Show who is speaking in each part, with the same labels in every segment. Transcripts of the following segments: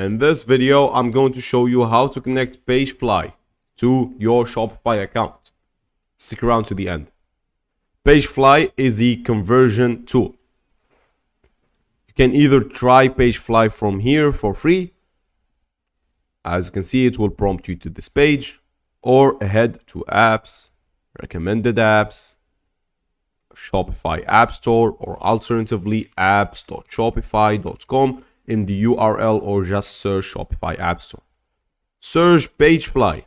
Speaker 1: In this video, I'm going to show you how to connect Pagefly to your Shopify account. Stick around to the end. Pagefly is a conversion tool. You can either try Pagefly from here for free. As you can see, it will prompt you to this page, or head to apps, recommended apps, Shopify App Store, or alternatively apps.shopify.com in the URL, or just search Shopify App Store. Search Pagefly.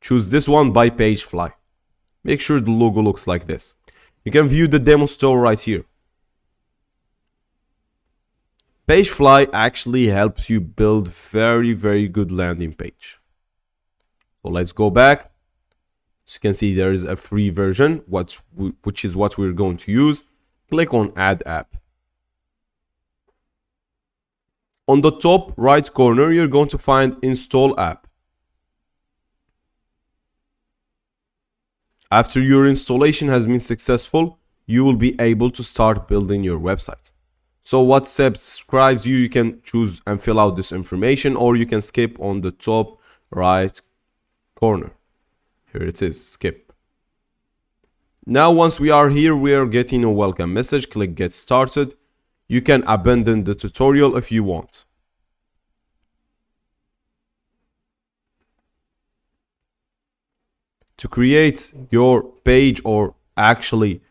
Speaker 1: Choose this one by Pagefly. Make sure the logo looks like this. You can view the demo store right here. Pagefly actually helps you build very good landing page. So let's go back. As you can see, there is a free version, which is what we're going to use. Click on Add App. On the top right corner, you're going to find Install App. After your installation has been successful, you will be able to start building your website. So what subscribes you, you can choose and fill out this information, or you can skip on the top right corner. Here it is, skip. Now once we are here, we are getting a welcome message. Click Get Started. You can abandon the tutorial if you want. To create your page, or actually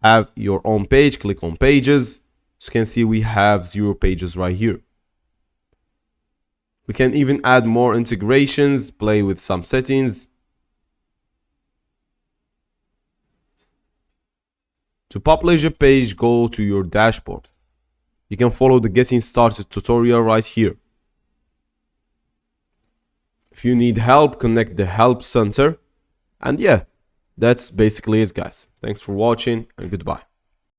Speaker 1: have your own page, click on Pages. As you can see, we have 0 pages right here. We can even add more integrations, play with some settings. To publish a page, go to your dashboard. You can follow the Getting Started tutorial right here. If you need help, connect the Help Center. And yeah, that's basically it, guys. Thanks for watching and goodbye.